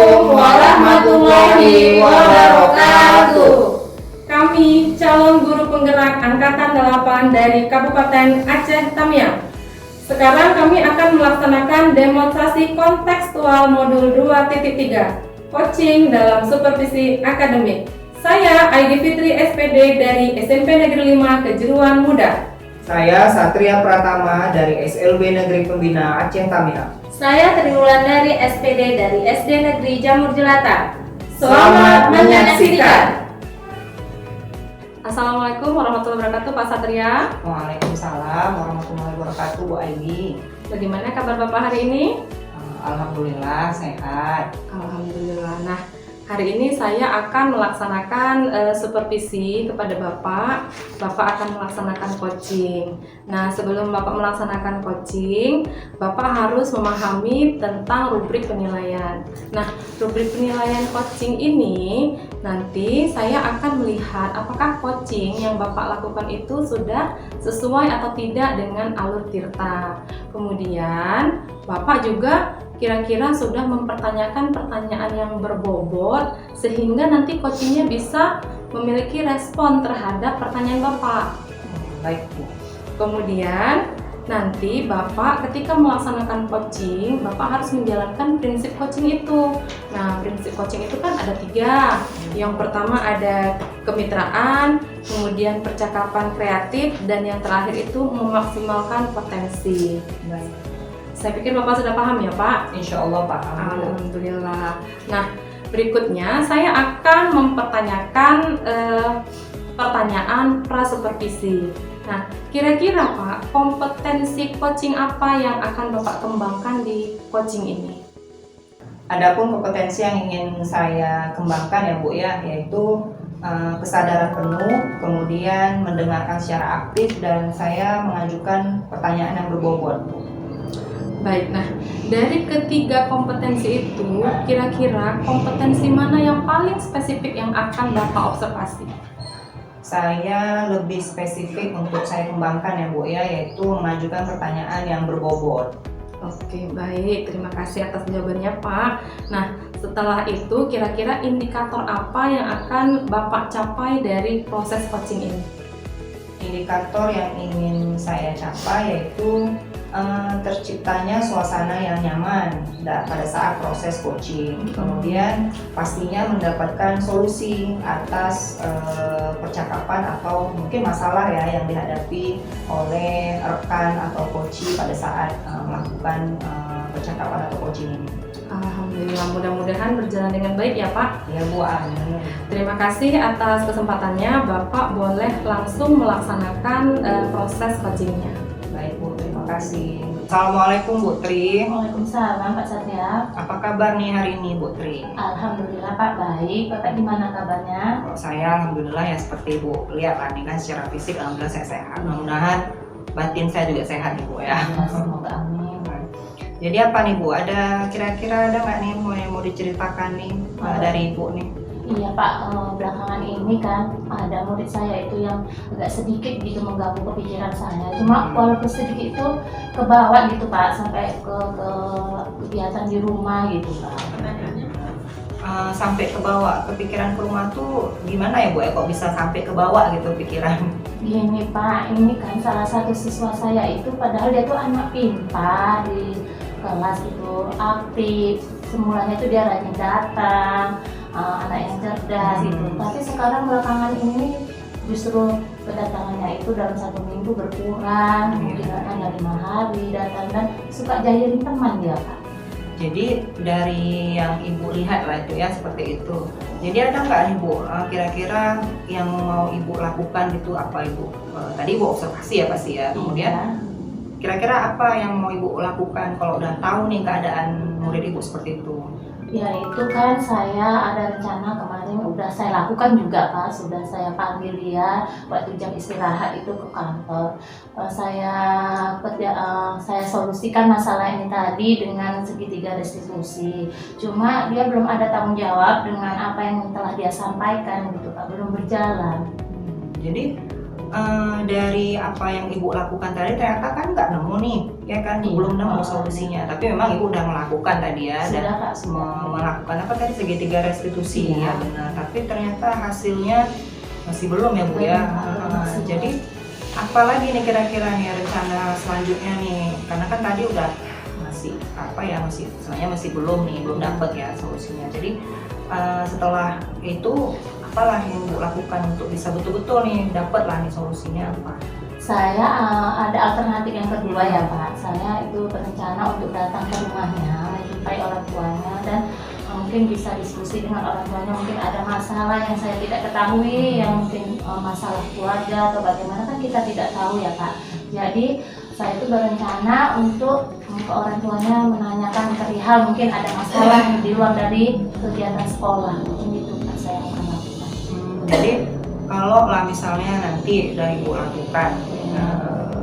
Assalamualaikum warahmatullahi wabarakatuh. Kami calon guru penggerak Angkatan 8 dari Kabupaten Aceh Tamiang. Sekarang kami akan melaksanakan demonstrasi kontekstual modul 2.3, coaching dalam supervisi akademik. Saya Aidi Fitri SPD dari SMP Negeri 5 Kejuruan Muda. Saya Satria Pratama dari SLB Negeri Pembina Aceh Tamiang. Saya Triwulan dari SPD dari SD Negeri Jamur Jelata. Selamat menyaksikan. Assalamualaikum warahmatullahi wabarakatuh, Pak Satria. Waalaikumsalam warahmatullahi wabarakatuh, Bu Aini. Bagaimana kabar Bapak hari ini? Alhamdulillah sehat. Alhamdulillah. Nah, hari ini saya akan melaksanakan supervisi kepada Bapak. Bapak akan melaksanakan coaching. Nah, sebelum Bapak melaksanakan coaching, Bapak harus memahami tentang rubrik penilaian. Nah, rubrik penilaian coaching ini nanti saya akan melihat apakah coaching yang Bapak lakukan itu sudah sesuai atau tidak dengan alur tirta. Kemudian, Bapak juga kira-kira sudah mempertanyakan pertanyaan yang berbobot sehingga nanti coachingnya bisa memiliki respon terhadap pertanyaan Bapak. Baik, Bu. Kemudian nanti Bapak ketika melaksanakan coaching, Bapak harus menjalankan prinsip coaching itu. Nah, prinsip coaching itu kan ada 3. Yang pertama ada kemitraan, kemudian percakapan kreatif, dan yang terakhir itu memaksimalkan potensi. Baik. Saya pikir Bapak sudah paham ya, Pak? Insya Allah paham. Alhamdulillah. Nah, berikutnya saya akan mempertanyakan pertanyaan pra-supervisi. Nah, kira-kira Pak, kompetensi coaching apa yang akan Bapak kembangkan di coaching ini? Adapun kompetensi yang ingin saya kembangkan ya Bu ya, yaitu kesadaran penuh, kemudian mendengarkan secara aktif, dan saya mengajukan pertanyaan yang berbobot. Baik, nah dari ketiga kompetensi itu, kira-kira kompetensi mana yang paling spesifik yang akan Bapak observasi? Saya lebih spesifik untuk saya kembangkan ya Bu ya, yaitu mengajukan pertanyaan yang berbobot. Oke, baik. Terima kasih atas jawabannya, Pak. Nah, setelah itu kira-kira indikator apa yang akan Bapak capai dari proses coaching ini? Indikator yang ingin saya capai yaitu terciptanya suasana yang nyaman pada saat proses coaching. Kemudian pastinya mendapatkan solusi atas percakapan atau mungkin masalah ya yang dihadapi oleh rekan atau coachee pada saat melakukan percakapan atau coaching ini. Alhamdulillah, mudah-mudahan berjalan dengan baik ya Pak. Ya Bu, amin. Terima kasih atas kesempatannya. Bapak boleh langsung melaksanakan proses coachingnya. Baik Bu, terima kasih. Assalamualaikum Bu Tri. Waalaikumsalam Pak Satria. Apa kabar nih hari ini Bu Tri? Alhamdulillah Pak baik. Bapak gimana kabarnya? Kalau saya alhamdulillah ya seperti Ibu lihat lah nih kan, secara fisik alhamdulillah saya sehat. Mudah-mudahan batin saya juga sehat nih Bu ya. Ya, semoga amin. Jadi apa nih Bu? Ada kira-kira ada nggak nih mau diceritakan nih dari Ibu nih? Iya Pak, belakangan ini kan ada murid saya itu yang agak sedikit gitu mengganggu kepikiran saya. Cuma walaupun sedikit itu kebawa gitu Pak, sampai ke kegiatan di rumah gitu Pak. Sampai ke bawah kepikiran ke rumah tuh gimana ya Bu? Kok bisa sampai ke bawah gitu pikiran? Gini Pak, ini kan salah satu siswa saya itu padahal dia tuh anak pintar di kelas itu, aktif. Semulanya itu dia rajin datang, anak yang cerdas gitu. Tapi sekarang belakangan ini justru kedatangannya itu dalam 1 minggu berkurang, mungkin hanya 5 hari datang, dan suka jailin teman dia Pak. Jadi dari yang Ibu lihat lah itu ya seperti itu. Jadi ada nggak nih Bu, kira-kira yang mau Ibu lakukan itu apa Ibu? Tadi Ibu observasi ya pasti ya. Kemudian kira-kira apa yang mau Ibu lakukan kalau udah tahu nih keadaan murid Ibu seperti itu? Ya itu kan saya ada rencana kemarin udah saya lakukan juga Pak, sudah saya panggil dia waktu jam istirahat itu ke kantor. Saya solusikan masalah ini tadi dengan segitiga restitusi. Cuma dia belum ada tanggung jawab dengan apa yang telah dia sampaikan gitu Pak, belum berjalan. Jadi dari apa yang Ibu lakukan tadi ternyata kan nggak nemu nih, ya kan, Iya. belum nemu solusinya. Tapi memang Ibu udah melakukan tadi ya, Sudah, dan Kak, sudah. melakukan apa tadi, segitiga restitusi, Iya. ya benar. Tapi ternyata hasilnya masih belum ya Bu ya. Belum, masih Jadi apalagi nih kira-kira nih rencana selanjutnya nih? Karena kan tadi udah masih apa ya, masih sebenarnya masih belum nih, belum dapet ya solusinya. Jadi setelah itu apalah yang Ibu lakukan untuk bisa betul-betul nih dapat lah nih solusinya apa? Saya ada alternatif yang kedua ya Pak. Saya itu berencana untuk datang ke rumahnya, menjumpai orang tuanya, dan mungkin bisa diskusi dengan orang tuanya. Mungkin ada masalah yang saya tidak ketahui, yang mungkin masalah keluarga atau bagaimana, kan kita tidak tahu ya Pak. Jadi saya itu berencana untuk ke orang tuanya menanyakan perihal mungkin ada masalah di luar dari kegiatan sekolah. Mungkin itu Pak saya akan lakukan. Jadi kalau lah misalnya nanti dari Ibu lakukan,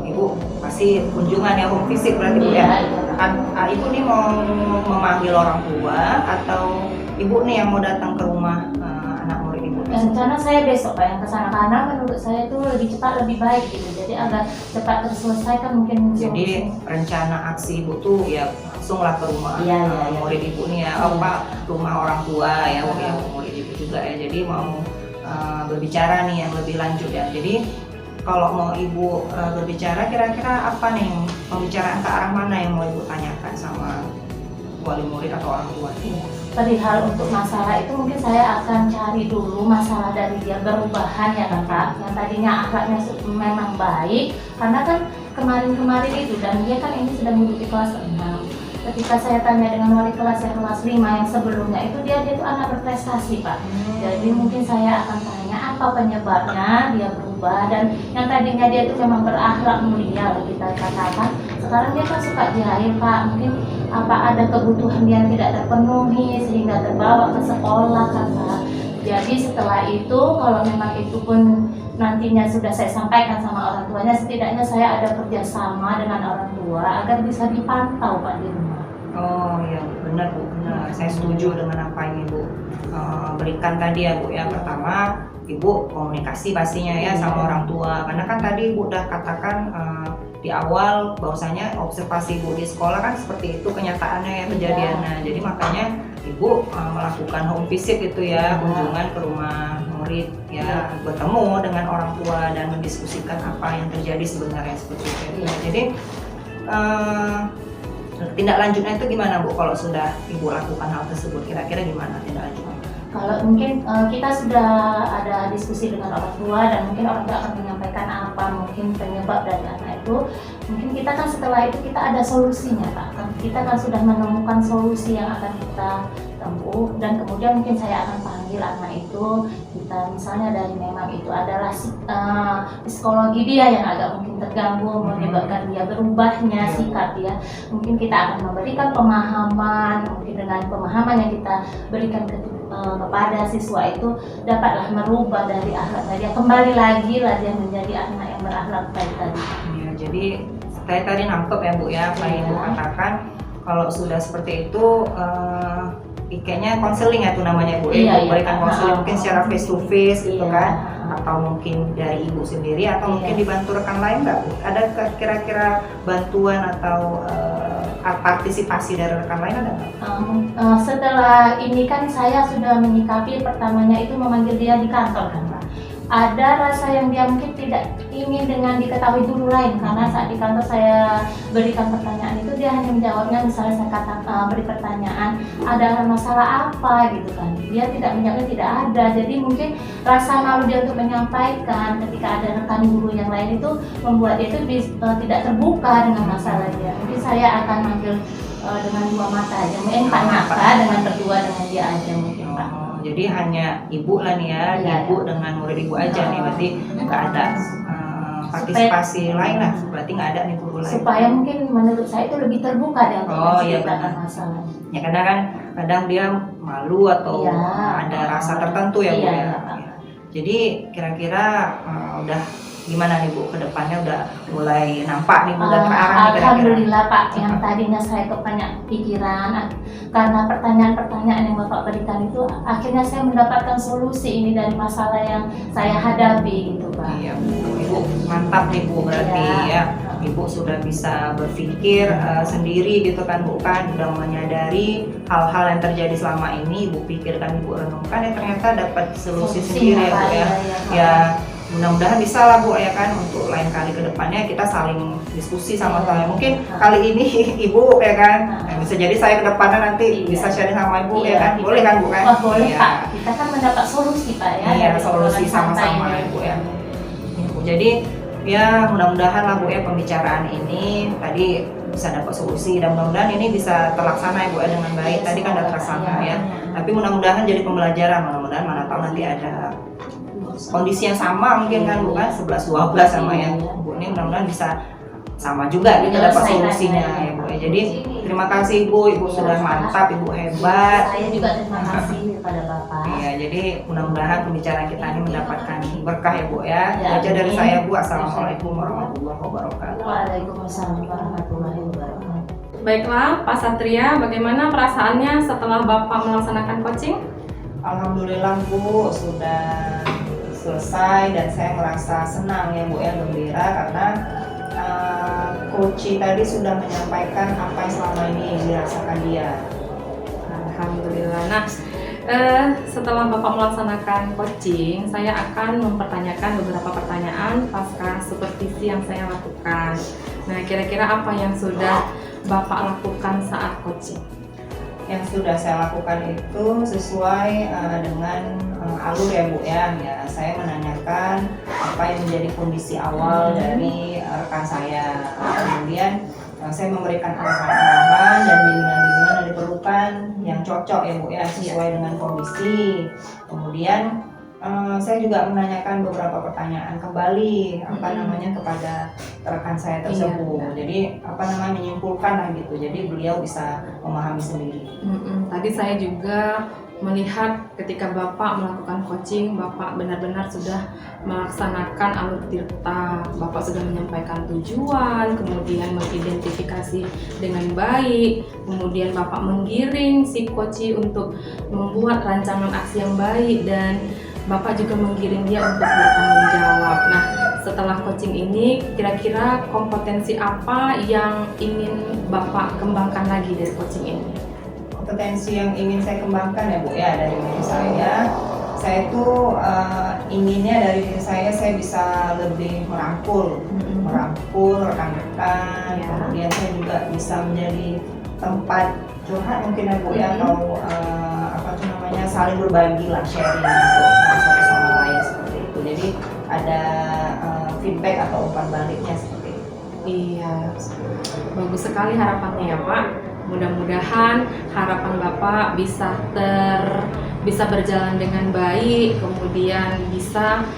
Ibu pasti kunjungan ya, home visit berarti Bu ya? Ibu nih mau memanggil orang tua atau Ibu nih yang mau datang ke rumah anak murid Ibu? Rencana saya besok Pak yang kesana, karena menurut saya itu lebih cepat lebih baik gitu. Jadi agar cepat terselesaikan mungkin. Jadi rencana aksi Ibu tuh ya langsung lah ke rumah Iya. murid Ibu nih ya, rumah orang tua ya, ya murid Ibu juga ya. Jadi mau berbicara nih yang lebih lanjut ya. Jadi kalau mau Ibu berbicara, kira-kira apa nih pembicaraan ke arah mana yang mau Ibu tanyakan sama wali murid atau orang tua? Perihal untuk masalah itu mungkin saya akan cari dulu masalah dari dia perubahan ya Kakak. Yang tadinya akhlaknya memang baik, karena kan kemarin-kemarin itu, dan dia kan ini sudah menduduki kelas 6. Ketika saya tanya dengan wali kelas yang kelas 5 yang sebelumnya itu, dia tuh anak berprestasi Pak. Jadi mungkin saya akan tanya apa penyebabnya dia berubah, dan yang tadinya dia itu memang berakhlak mulia kita katakan, sekarang dia kan suka jahil Pak. Mungkin apa ada kebutuhan yang tidak terpenuhi sehingga terbawa ke sekolah Kakak. Jadi setelah itu kalau memang itu pun nantinya sudah saya sampaikan sama orang tuanya, setidaknya saya ada kerjasama dengan orang tua agar bisa dipantau Pak di rumah. Oh iya benar Bu, benar. Saya setuju dengan apa yang Ibu berikan tadi ya Bu ya. Pertama Ibu komunikasi pastinya ya sama orang tua, karena kan tadi Ibu udah katakan di awal bahwasanya observasi Ibu di sekolah kan seperti itu kenyataannya ya, kejadiannya. Jadi makanya Ibu melakukan home visit itu ya, kunjungan ke rumah murid ya, bertemu dengan orang tua dan mendiskusikan apa yang terjadi sebenarnya seperti itu. Jadi tindak lanjutnya itu gimana Bu kalau sudah Ibu lakukan hal tersebut? Kira-kira gimana tindak lanjutnya? Kalau mungkin kita sudah ada diskusi dengan orang tua, dan mungkin orang tua akan menyampaikan apa mungkin penyebab dari anak itu. Mungkin kita kan setelah itu kita ada solusinya Pak. Kita kan sudah menemukan solusi yang akan kita tempuh, dan kemudian mungkin saya akan panggil anak itu. Kita misalnya dari memang itu adalah psikologi dia yang agak mungkin terganggu, menyebabkan dia berubahnya sikap dia. Mungkin kita akan memberikan pemahaman, mungkin dengan pemahaman yang kita berikan kepada siswa itu dapatlah merubah dari akhlaknya dia, kembali lagi lah dia menjadi anak yang berakhlak baik tadi. Ya, jadi saya tadi nangkep ya Bu ya, apa yang Ibu katakan, kalau sudah seperti itu kayaknya konseling ya itu namanya Bu, Ibu berikan konseling mungkin secara face to face gitu kan, atau mungkin dari Ibu sendiri, atau mungkin dibantu rekan lain nggak Bu? Ada kira-kira bantuan atau partisipasi dari rekan lain ada nggak? Setelah ini kan saya sudah menyikapi pertamanya itu memanggil dia di kantor kan Pak. Ada rasa yang dia mungkin tidak ingin dengan diketahui guru lain, karena saat di kantor saya berikan pertanyaan itu dia hanya menjawabnya, misalnya saya beri pertanyaan ada masalah apa gitu kan, dia tidak menjawabnya tidak ada. Jadi mungkin rasa malu dia untuk menyampaikan ketika ada rekan guru yang lain itu membuat dia itu tidak terbuka dengan masalah dia. Mungkin saya akan manggil dengan dua mata aja, mungkin empat mata dengan berdua dengan dia aja mungkin Pak. Jadi hanya Ibu lah nih ya, Ibu dengan murid Ibu aja nih, berarti nggak ada partisipasi lain lah, berarti nggak ada nih guru lain. Supaya mungkin menurut saya itu lebih terbuka dia untuk menceritakan masalah. Ya karena kan kadang dia malu atau ada rasa tertentu ya Bu ya. Jadi kira-kira udah gimana nih Bu, kedepannya udah mulai nampak nih, udah terarah nih kira-kira? Alhamdulillah Pak, yang tadinya saya banyak pikiran karena pertanyaan-pertanyaan yang Bapak berikan itu, akhirnya saya mendapatkan solusi ini dari masalah yang saya hadapi gitu Pak. Iya, Ibu mantap nih Bu berarti ya. Ibu sudah bisa berpikir sendiri gitu kan Bu kan, udah menyadari hal-hal yang terjadi selama ini Ibu pikirkan, Ibu renungkan, ya ternyata dapat solusi sendiri ya Bu ya. Ya mudah-mudahan bisa lah Bu ya kan, untuk lain kali ke depannya kita saling diskusi sama saya. Mungkin kali ini Ibu ya kan, bisa jadi saya ke depannya nanti bisa sharing sama Ibu ya kan, boleh kan Bu kan? Wah, boleh Pak, kita kan mendapat solusi Pak ya. Iya, dari solusi obrolan sama-sama santai. ya Bu ya. Jadi ya mudah-mudahan lah Bu ya pembicaraan ini tadi bisa dapat solusi, dan mudah-mudahan ini bisa terlaksana ya Bu ya dengan baik. Tadi kan udah terlaksana ya, tapi mudah-mudahan jadi pembelajaran, mudah-mudahan mana tahu nanti ada kondisi yang sama mungkin kan Bu kan 11-12 sama yang Bu ini, mudah-mudahan bisa sama juga kita dapat solusinya ya Bu ya. Jadi terima kasih Ibu sudah mantap, Ibu hebat. Saya juga terima kasih kepada Bapak. Iya, jadi mudah-mudahan pembicaraan kita ini mendapatkan berkah ya Bu ya. Ya, Itu aja dari amin. saya Bu. Assalamualaikum warahmatullahi wabarakatuh. Waalaikumsalam warahmatullahi wabarakatuh. Baiklah, Pak Satria, bagaimana perasaannya setelah Bapak melaksanakan coaching? Alhamdulillah Bu, sudah selesai dan saya merasa senang ya Bu ya, gembira karena coach tadi sudah menyampaikan apa yang selama ini dirasakan dia. Alhamdulillah. Nah, setelah Bapak melaksanakan coaching, saya akan mempertanyakan beberapa pertanyaan pasca supervisi yang saya lakukan. Nah, kira-kira apa yang sudah Bapak lakukan saat coaching? Yang sudah saya lakukan itu sesuai dengan alur ya Bu ya. Saya menanyakan apa yang menjadi kondisi awal dari rekan saya. Kemudian saya memberikan arahan-arahan dan bimbingan-bimbingan yang diperlukan yang cocok ya Bu ya, sesuai dengan kondisi. Kemudian saya juga menanyakan beberapa pertanyaan kembali kepada rekan saya tersebut. Jadi menyimpulkan lah gitu. Jadi beliau bisa memahami sendiri. Tadi saya juga melihat ketika Bapak melakukan coaching, Bapak benar-benar sudah melaksanakan alur tirta. Bapak sudah menyampaikan tujuan, kemudian mengidentifikasi dengan baik, kemudian Bapak menggiring si coach untuk membuat rancangan aksi yang baik, dan Bapak juga menggiring dia untuk bertanggung jawab. Nah, setelah coaching ini, kira-kira kompetensi apa yang ingin Bapak kembangkan lagi dari coaching ini? Kompetensi yang ingin saya kembangkan ya Bu ya dari diri saya tuh inginnya dari diri saya bisa lebih merangkul rekan-rekan. Kemudian saya juga bisa menjadi tempat curhat mungkin ya Bu ya, atau saling berbagi lah, sharing untuk satu sama lain seperti itu. Jadi ada feedback atau umpan baliknya seperti itu. Iya, bagus sekali harapannya ya Pak. Mudah-mudahan harapan Bapak bisa berjalan dengan baik, kemudian bisa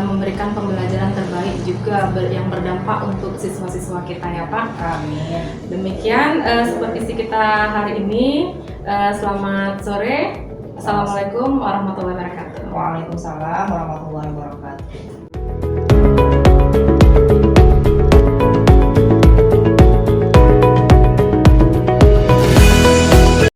memberikan pembelajaran terbaik juga yang berdampak untuk siswa-siswa kita ya Pak. Amin. Demikian supervisi kita hari ini. Selamat sore. Assalamualaikum warahmatullahi wabarakatuh. Waalaikumsalam warahmatullahi wabarakatuh.